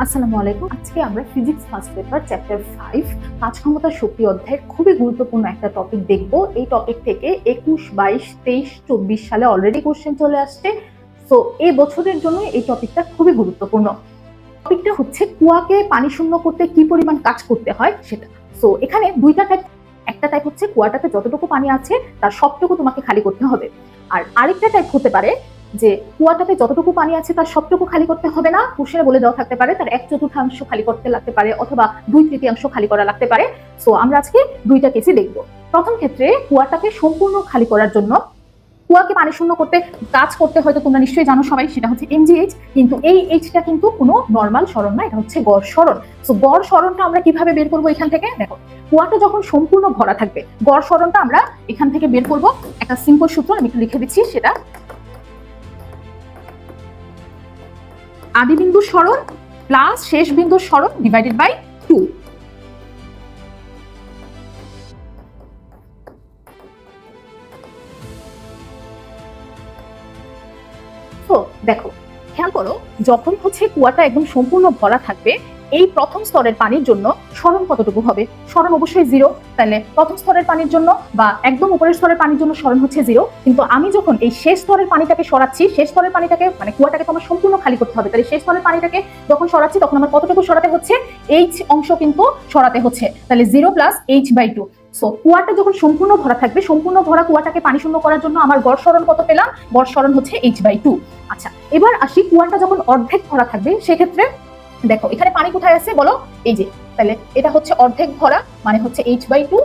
আসসালামু আলাইকুম। আজকে আমরা ফিজিক্স ফার্স্ট পেপার চ্যাপ্টার 5 কাজ ক্ষমতার শক্তি অধ্যায়ের খুবই গুরুত্বপূর্ণ একটা টপিক দেখব। এই টপিক থেকে 21, 22, 23, 24 সালে অলরেডি কোশ্চেন চলে আসছে। সো এই বছরের জন্য এই টপিকটা খুবই গুরুত্বপূর্ণ। টপিকটা হচ্ছে কুয়াকে পানি শূন্য করতে কি পরিমাণ কাজ করতে হয় সেটা। সো এখানে দুইটা টাইপ। একটা টাইপ হচ্ছে কুয়াটাতে যতটুকু পানি আছে তার সবটুকু তোমাকে খালি করতে হবে, আর আরেকটা টাইপ হতে পারে যে কুয়াটাতে যতটুকু পানি আছে তার সবটুকু খালি করতে হবে না, কোশ্চেনে বলে দেওয়া থাকতে পারে তার 1/4 খালি করতে লাগতে পারে অথবা 2/3 খালি করা লাগতে পারে। সো আমরা আজকে দুইটা কেসই দেখব। প্রথম ক্ষেত্রে কুয়াটাকে সম্পূর্ণ খালি করার জন্য কুয়াকে পানি শূন্য করতে কাজ করতে হয়তো তোমরা নিশ্চয়ই জানো সবাই, সেটা হচ্ছে mgh। কিন্তু এই এইচটা কিন্তু কোনো নর্মাল সরণ না, এটা হচ্ছে গড় সরণ। সো গড় সরণটা আমরা কিভাবে বের করবো? এখান থেকে দেখো, কুয়াটা যখন সম্পূর্ণ ভরা থাকবে গড় সরণটা আমরা এখান থেকে বের করব। একটা সিম্পল সূত্র আমি একটু লিখে দিচ্ছি, সেটা আদি বিন্দু সরণ প্লাস শেষ বিন্দু সরণ ডিভাইডেড বাই 2। তো দেখো, খেয়াল করো, যখন হচ্ছে কুয়াটা একদম সম্পূর্ণ ভরা থাকবে এই প্রথম স্তরের পানির জন্য সরণ কতটুকু হবে? সরণ অবশ্যই 0। তাহলে প্রথম স্তরের পানির জন্য বা একদম উপরের স্তরের পানির জন্য সরণ হচ্ছে 0। কিন্তু আমি যখন এই শেষ স্তরের পানিটাকে সরাচ্ছি, শেষ স্তরের পানিটাকে মানে কুয়াটাকে তো আমার সম্পূর্ণ খালি করতে হবে, তাহলে শেষ স্তরের পানিটাকে যখন সরাচ্ছি তখন আমার কতটুকু সরাতে হচ্ছে? h অংশ কিন্তু সরাতে হচ্ছে, তাহলে 0 + h/2। সো কুয়াটা যখন সম্পূর্ণ ভরা থাকবে, সম্পূর্ণ ভরা কুয়াটাকে পানি শূন্য করার জন্য আমার গড় সরণ কত পেলাম? গড় সরণ হচ্ছে h/2। আচ্ছা, এবার আসি কুয়াটা যখন অর্ধেক ভরা থাকবে সেক্ষেত্রে দেখো এখানে পানি কোথায় আছে বলো? এই যে, তাহলে এটা হচ্ছে অর্ধেক ভরা, মানে হচ্ছে h/2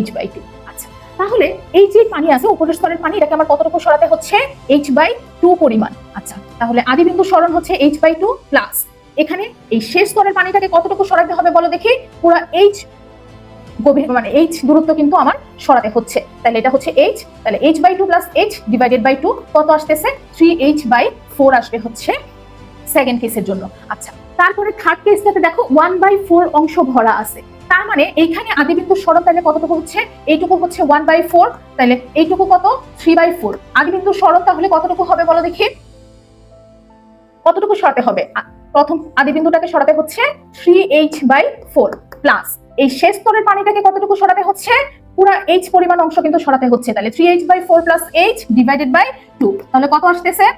h/2। আচ্ছা, তাহলে এই যে পানি আছে উপরের স্তরের পানি, এটাকে আমার কতটুকু সরাতে হচ্ছে? h/2 পরিমাণ। আচ্ছা, তাহলে আদি বিন্দু সরণ হচ্ছে h/2 প্লাস এখানে এই শেষ স্তরের পানিটাকে কতটুকু সরাতে হবে বলো দেখি? পুরো h গভীর মানে h দূরত্ব কিন্তু আমার সরাতে হচ্ছে, তাহলে এটা হচ্ছে h। তাহলে h/2 + h ডিভাইডেড বাই 2 কত আসতেছে? 3h/4 আসবে হচ্ছে সেকেন্ড কেসের জন্য। আচ্ছা, তারপরে থার্ড কেসটাতে দেখো 1/4 অংশ ভরা আছে, তার মানে এইখানে আদি বিন্দু সরণ তাহলে কতটুকু হচ্ছে? এইটুকু হচ্ছে 1/4, তাহলে এইটুকু কত? 3/4। আদি বিন্দু সরণ তাহলে কতটুকু হবে বলো দেখি? কতটুকু সরাতে হবে? প্রথম আদি বিন্দুটাকে সরাতে হচ্ছে 3h/4 প্লাস এই শেষ স্তরের পানিটাকে কতটুকু সরাতে হচ্ছে? পুরো h পরিমাণ অংশ কিন্তু সরাতে হচ্ছে, তাহলে 3h/4 + h ডিভাইডেড বাই 2, তাহলে কত আসতেছে?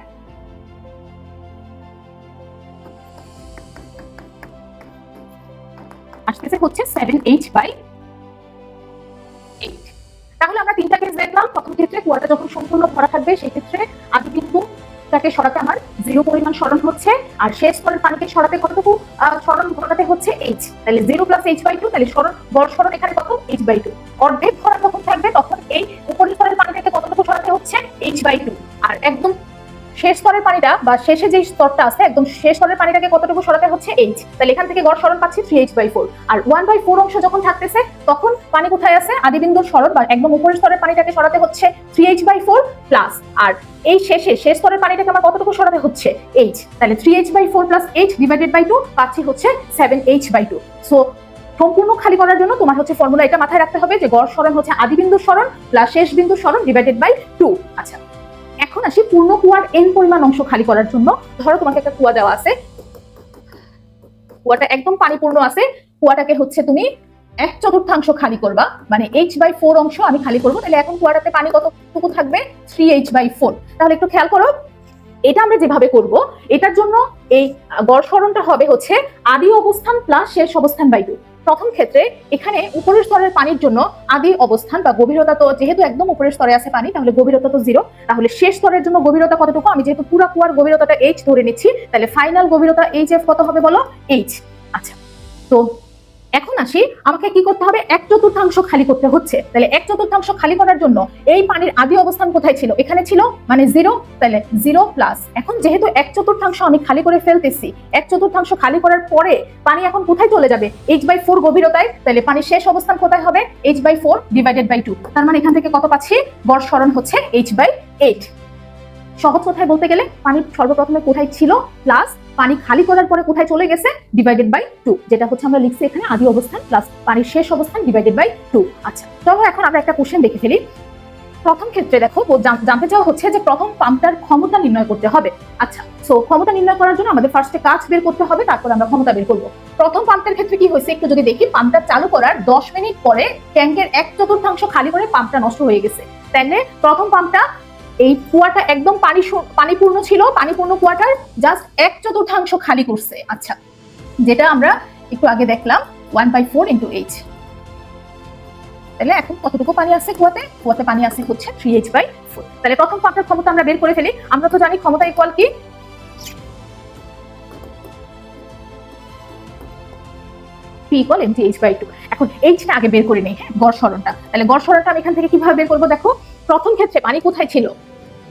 আসতেছে হচ্ছে 7h/8। তাহলে আমরা তিনটা কেস দেখলাম। প্রথম ক্ষেত্রে কুয়াটা যখন সম্পূর্ণ ভরা থাকবে সেই ক্ষেত্রে আদি বিন্দুটাকে সরাতে আমার 0 পরিমাণ সরণ হচ্ছে, আর শেষ স্তরের পানিকে সরাতে কতটুকু সরণ ঘটাতে হচ্ছে? h। তাহলে 0 + h/2, তাহলে সরণ গড় সরণ এখানে কত? h/2। অর্ধেক ভরা যখন থাকবে তখন এই উপরের স্তরের পানিটাকে কতটুকু সরাতে হচ্ছে? h/2। আর একদম শেষ স্তরের পানিটা বা শেষে যে স্তরটা আছে একদম শেষ স্তরের পানিটাকে কতটুকু সরাতে হচ্ছে? h। তাহলে এখান থেকে গড় সরণ পাচ্ছি 3h/4। আর 1/4 অংশ যখন থাকতেছে তখন পানি কোথায় আছে? আদি বিন্দুর সরণ বা একদম উপরের স্তরের পানিটাকে সরাতে হচ্ছে 3h/4 প্লাস, আর এই শেষ স্তরের পানিটাকে আমার কতটুকু সরাতে হচ্ছে? h। তাহলে 3h/4 + h ডিভাইডেড বাই 2 পাচ্ছি হচ্ছে 7h/2। সো সম্পূর্ণ খালি করার জন্য তোমার হচ্ছে ফর্মুলা এটা মাথায় রাখতে হবে যে গড় সরণ হচ্ছে আদি বিন্দুর সরণ প্লাস শেষ বিন্দুর সরণ ডিভাইডেড বাই 2। আচ্ছা, এখন আসি পূর্ণ কুয়ার n পরিমাণ অংশ খালি করার জন্য। ধরো তোমাকে একটা কুয়া দেওয়া আছে, কুয়াটা একদম পানিপূর্ণ আছে, কুয়াটাকে হচ্ছে তুমি 1/4 খালি করবা, মানে h/4 অংশ আমি খালি করবো। তাহলে এখন কুয়াটাতে পানি কতটুকু থাকবে? 3h/4। তাহলে একটু খেয়াল করো, এটা আমরা যেভাবে করব এটার জন্য এই গড় সরণটা হবে হচ্ছে আদি অবস্থান প্লাস শেষ অবস্থান বাই 2। প্রথম ক্ষেত্রে এখানে উপরের স্তরের পানির জন্য আদি অবস্থান বা গভীরতা, তো যেহেতু একদম উপরের স্তরে আছে পানি তাহলে গভীরতা তো 0, তাহলে শেষ স্তরের জন্য গভীরতা কতটুকু? আমি যেহেতু পুরো কুয়ার গভীরতাটা h ধরে নিচ্ছি, তাহলে ফাইনাল গভীরতা hf কত হবে বলো? h। আচ্ছা, তো এখন আসি আমাকে কি করতে হবে? 1/4 খালি করতে হচ্ছে। তাহলে 1/4 খালি করার জন্য এই পানির আদি অবস্থান কোথায় ছিল? এখানে ছিল, মানে 0। তাহলে 0 প্লাস, এখন যেহেতু 1/4 আমি খালি করে ফেলতেছি, 1/4 খালি করার পরে পানি এখন কোথায় চলে যাবে? h/4 গভীরতায়। তাহলে পানির শেষ অবস্থান কোথায় হবে? h/4 divided by 2। তার মানে এখান থেকে কত পাচ্ছি? গড় সরণ হচ্ছে h/8। সহজ কথায় বলতে গেলে পানি সর্বপ্রথমে কোথায় ছিল প্লাস পানি খালি করার পরে কোথায় চলে গেছে ডিভাইডেড বাই 2, যেটা হচ্ছে আমরা লিখছি এখানে আদি অবস্থান প্লাস পানির শেষ অবস্থান ডিভাইডেড বাই 2। আচ্ছা, চলো এখন আমরা একটা কোশ্চেন দেখে ফেলি। প্রথম ক্ষেত্রে দেখো জানতে চাওয়া হচ্ছে যে প্রথম পাম্পটার ক্ষমতা নির্ণয় করতে হবে। আচ্ছা, সো ক্ষমতা নির্ণয় করার জন্য আমাদের ফার্স্টে কাজ বের করতে হবে, তারপর আমরা ক্ষমতা বের করব। প্রথম পাম্পের ক্ষেত্রে কি হয়েছে একটু যদি দেখি, পাম্পটা চালু করার 10 মিনিট পরে ট্যাঙ্কের 1/4 খালি করে পাম্পটা নষ্ট হয়ে গেছে। তাহলে প্রথম পাম্পটা এই কুয়াটা একদম পানিপূর্ণ ছিল, পানিপূর্ণ কুয়াটার জাস্ট 1/4 খালি করছে। আচ্ছা, যেটা আমরা একটু আগে দেখলাম 1/4 × H। তাহলে এখন কতটুকু পানি আছে কুয়াতে? কুয়াতে পানি আছে হচ্ছে 3H/4। তাহলে প্রথম পাম্পের ক্ষমতা আমরা বের করে ফেলি। আমরা তো জানি ক্ষমতা ইকুয়াল কি, P = mgh/2। এখন H টা আগে বের করে নেই, হ্যাঁ, গড় সরণটা। তাহলে গড় সরণটা আমি এখান থেকে কিভাবে বের করব? দেখো, প্রথম ক্ষেত্রে পানি কোথায় ছিল?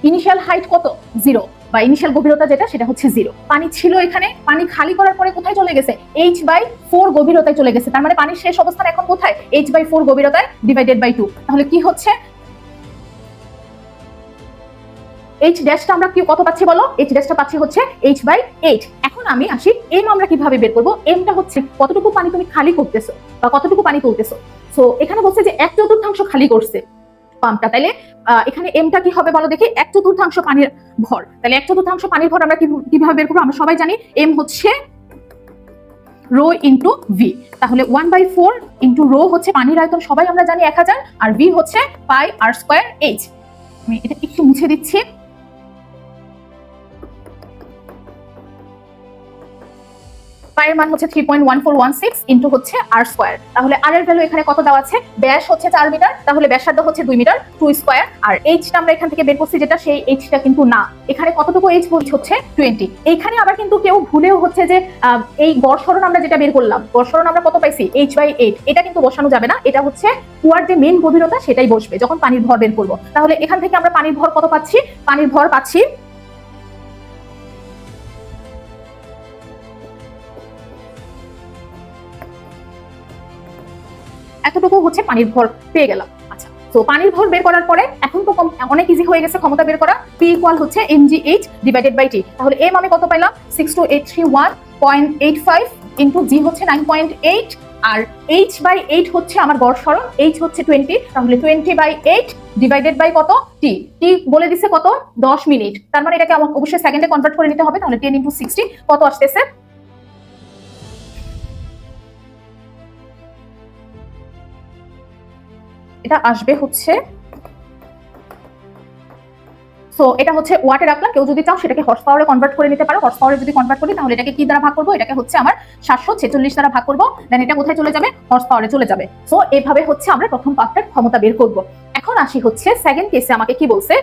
ইনিশিয়াল হাইট কত? 0, বা ইনিশিয়াল গভীরতা যেটা সেটা হচ্ছে 0। পানি ছিল এখানে, পানি খালি করার পরে কোথায় চলে গেছে? H/4 গভীরতায় চলে গেছে। তার মানে পানির শেষ অবস্থান এখন কোথায়? H/4 গভীরতায় /2। তাহলে কি হচ্ছে? H ড্যাশটা আমরা কি কত পাচ্ছি বলো? H ড্যাশটা পাচ্ছি হচ্ছে H/8। এখন আমি আসি m আমরা কিভাবে বের করব? m টা হচ্ছে কতটুকু পানি তুমি খালি করতেছো বা কতটুকু পানি তুলতেছো। সো এখানে বলছে যে 1/4 খালি করছে পাম্পটা। তাহলে এখানে এমটা কি হবে বলো দেখি? 1/4 পানির ভর। তাহলে 1/4 পানির ভর আমরা কিভাবে বের করবো? আমরা সবাই জানি এম হচ্ছে রো ইন্টু ভি। তাহলে 1/4 ইন্টু রো হচ্ছে পানির আয়তন, সবাই আমরা জানি 1000, আর ভি হচ্ছে πr²H। আমি এটা একটু মুছে দিচ্ছি। পায়ের মান হচ্ছে 3.1416 ইন্টু হচ্ছে r²। তাহলে r এর ভ্যালু এখানে কত দেওয়া আছে? ব্যাস হচ্ছে 4 মিটার, তাহলে ব্যাসার্ধ হচ্ছে 2 মিটার, 2²। আর h টা আমরা এখান থেকে বের করছি যেটা, সেই h টা কিন্তু না। এখানে কতটুকু h হচ্ছে 20। এইখানে আবার কিন্তু কেউ ভুলেও হচ্ছে যে এই গড় সরণ আমরা যেটা বের করলাম, গড় সরণ আমরা কত পাইছি? H/8। এটা কিন্তু বসানো যাবে না, এটা হচ্ছে কুয়ার যে মেইন গভীরতা সেটাই বসবে যখন পানির ভর বের করব। তাহলে এখান থেকে আমরা পানির ভর কত পাচ্ছি? পানির ভর পাচ্ছি এতটুকু হচ্ছে পানির ভর পেয়ে গেলাম। আচ্ছা, তো পানির ভর বের করার পরে এখন তো অনেক ইজি হয়ে গেছে ক্ষমতা বের করা। P = হচ্ছে mgh/T। তাহলে m আমি কত পাইলাম? 62831.85 ইন্টু g হচ্ছে 9.8, আর H/8 হচ্ছে আমার গড় সরণ, H হচ্ছে 20। তাহলে 20/8 ডিভাইডেড বাই কত? T। T বলে দিছে কত? 10 মিনিট। তার মানে এটাকে আমাকে অবশ্যই সেকেন্ডে কনভার্ট করে নিতে হবে। তাহলে 10 × 60 কত আসতেছে? এটা আসবে হচ্ছে, সো এটা হচ্ছে ওয়াটে রাখলাম। কেউ যদি চাও সেটাকে হর্স পাওয়ারে কনভার্ট করে নিতে পারো। হর্স পাওয়ারে যদি কনভার্ট করি তাহলে এটাকে কি দ্বারা ভাগ করবো? এটাকে হচ্ছে আমার 746 দ্বারা ভাগ করবো, দেন এটা কোথায় চলে যাবে? হর্স পাওয়ারে চলে যাবে। সো এইভাবে হচ্ছে আমরা প্রথম পার্টের ক্ষমতা বের করব। এখন আসি হচ্ছে সেকেন্ড কেসে আমাকে কি বলছে।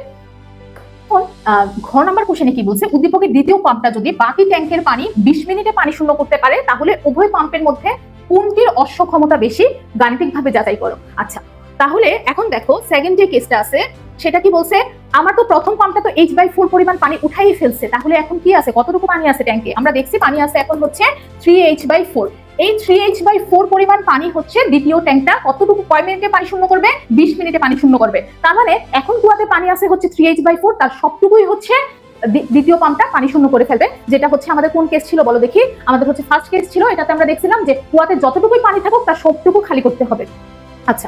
ঘ নাম্বার কোশ্চেনে কি বলছে? উদ্দীপকের দ্বিতীয় পাম্পটা যদি বাকি ট্যাঙ্কের পানি 20 মিনিটে পানি শূন্য করতে পারে, তাহলে উভয় পাম্পের মধ্যে কোনটির অশ্ব ক্ষমতা বেশি? গাণিতিকভাবে যাচাই করো। আচ্ছা, তাহলে এখন দেখো সেকেন্ড যে কেসটা আছে সেটা কি বলছে? আমার তো প্রথম পাম্পটা তো H/4 পরিমাণ পানি উঠাই ফেলছে, তাহলে এখন কি আছে? কতটুকু পানি আছে ট্যাঙ্কে? আমরা দেখছি পানি আছে এখন হচ্ছে 3H/4। এই 3H/4 পরিমাণ পানি হচ্ছে দ্বিতীয় ট্যাঙ্কটা কতটুকু, কয় মিনিটে পানি শূন্য করবে? 20 মিনিটে পানি শূন্য করবে। তার মানে এখন কুয়াতে পানি আছে হচ্ছে 3H/4, তার সবটুকুই হচ্ছে দ্বিতীয় পাম্পটা পানি শূন্য করে ফেলবে। যেটা হচ্ছে আমাদের কোন কেস ছিল বলো দেখি? আমাদের হচ্ছে ফার্স্ট কেস ছিল। এটাতে আমরা দেখছিলাম যে কুয়াতে যতটুকুই পানি থাকুক তার সবটুকু খালি করতে হবে। আচ্ছা,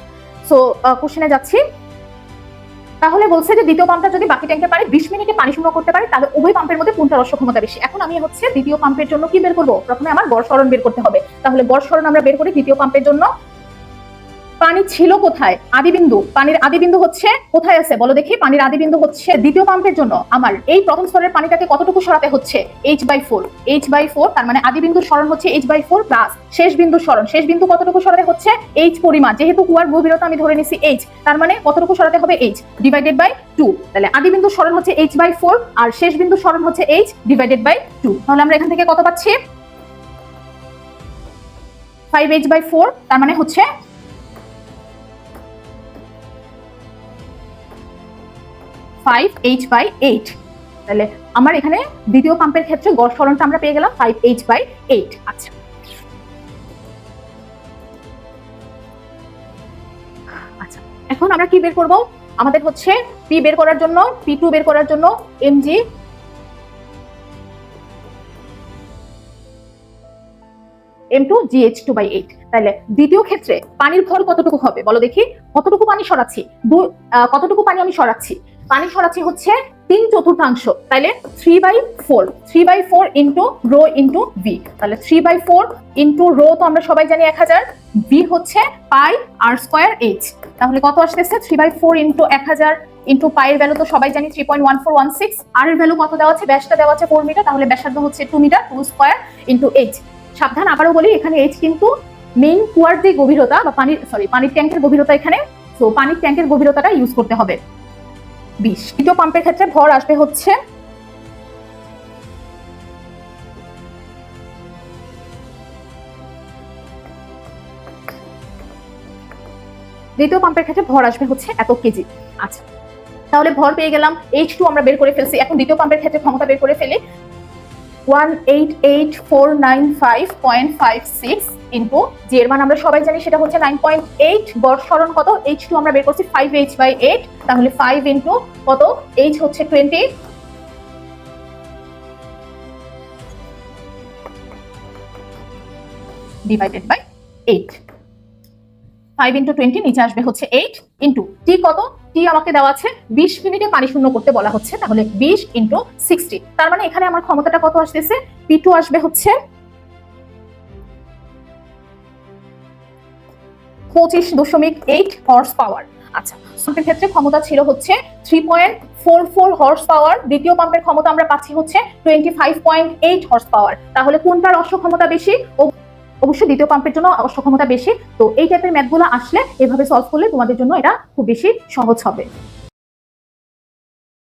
সো কোশ্চেনে যাচ্ছি। তাহলে বলছে যে দ্বিতীয় পাম্পটা যদি বাকি ট্যাঙ্কে পারে 20 মিনিটে পানি শূন্য করতে পারে, তাহলে উভয় পাম্পের মধ্যে কোনটার অশ্ব ক্ষমতা বেশি? এখন আমি হচ্ছে দ্বিতীয় পাম্পের জন্য কি বের করব? প্রথমে আমার গড় সরণ বের করতে হবে। তাহলে গড় সরণ আমরা বের করি দ্বিতীয় পাম্পের জন্য। পানি ছিল কোথায়? আদিবিন্দু। পানির আদিবিন্দু হচ্ছে কোথায় আছে বলো দেখি? পানির আদিবিন্দু হচ্ছে দ্বিতীয় পাম্পের জন্য আমার এই প্রথম স্তরের পানিটাকে কতটুকু সরাতে হচ্ছে? H/4। H/4 তার মানে আদিবিন্দুর সরণ হচ্ছে H/4 প্লাস শেষ বিন্দুর সরণ। শেষ বিন্দু কতটুকু সরাতে হচ্ছে? H পরিমাণ। যেহেতু কুয়ার গভীরতা আমি ধরে নিছি H, তার মানে কতটুকু সরাতে হবে? H divided by 2। তাহলে আদিবিন্দুর সরণ হচ্ছে H/4 আর শেষ বিন্দুর সরণ হচ্ছে H ডিভাইডেড বাই 2। তাহলে আমরা এখান থেকে কত পাচ্ছি? 5H/4। তার মানে হচ্ছে 5H/8। তাহলে আমার এখানে দ্বিতীয় পাম্পের ক্ষেত্রে গড় সরণটা আমরা পেয়ে গেলাম 5H/8। আচ্ছা, আচ্ছা, এখন আমরা কি বের করব? আমাদের হচ্ছে P বের করার জন্য, P2 বের করার জন্য mg m2gh2/8। তাহলে দ্বিতীয় ক্ষেত্রে পানির ভর কতটুকু হবে বলো দেখি, কতটুকু পানি সরাচ্ছি, কতটুকু পানি আমি সরাচ্ছি, পানি সরাচ্ছি হচ্ছে 3/4। তাহলে 3/4 ইন্টু রো ইন্টু ভি। তাহলে 3/4 ইন্টু রো তো আমরা সবাই জানি 1000, ভি হচ্ছে পাই আর স্কয়ার এইচ। তাহলে কত আসতেছে 3/4 ইন্টু 1000 ইন্টু পাইয়ের ভ্যালু তো সবাই জানি 3.1416, আর এর ভ্যালু কত দেওয়া আছে, ব্যাসটা দেওয়া আছে 4 মিটার, তাহলে ব্যাসার্ধ হচ্ছে 2 মিটার, 2 স্কয়ার ইন্টু এইচ। সাবধান, আবারও বলি এখানে এইচ কিন্তু মেইন কুয়ার যে গভীরতা বা পানির ট্যাঙ্কের গভীরতা এখানে, তো পানির ট্যাঙ্কের গভীরতাটা ইউজ করতে হবে 20। দ্বিতীয় পাম্পের ক্ষেত্রে ভর আসবে হচ্ছে এত কেজি। আচ্ছা, তাহলে ভর পেয়ে গেলাম, H2 আমরা বের করে ফেলছি। এখন দ্বিতীয় পাম্পের ক্ষেত্রে ক্ষমতা বের করে ফেলি। 188,495.56 ইন্টু জি এর মান আমরা সবাই জানি সেটা হচ্ছে 9.8, গড় সরণ কত, H2 আমরা বের করছি 5h/8, তাহলে 5 ইন্টু কত, H হচ্ছে 20 ডিভাইডেড বাই 8। 5 ইন্টু 20 নিচে আসবে হচ্ছে 8 ইন্টু টি কত, টি আমাকে দেওয়া আছে 20 মিনিটে পানি শূন্য করতে বলা হচ্ছে, তাহলে 20 ইন্টু 60। তার মানে এখানে আমার ক্ষমতাটা কত আসতেছে, P2 আসবে হচ্ছে 25.8 হর্স পাওয়ার। আচ্ছা, পাম্পের ক্ষেত্রে ক্ষমতা ছিল হচ্ছে 3.44 হর্স পাওয়ার, দ্বিতীয় পাম্পের ক্ষমতা আমরা পাচ্ছি হচ্ছে 25.8 হর্স পাওয়ার। তাহলে কোনটার অশ্ব ক্ষমতা বেশি? অবশ্যই দ্বিতীয় পাম্পের জন্য অশ্ব ক্ষমতা বেশি। তো এই টাইপের ম্যাথগুলো আসলে এভাবে সলভ করলে তোমাদের জন্য এটা খুব বেশি সহজ হবে।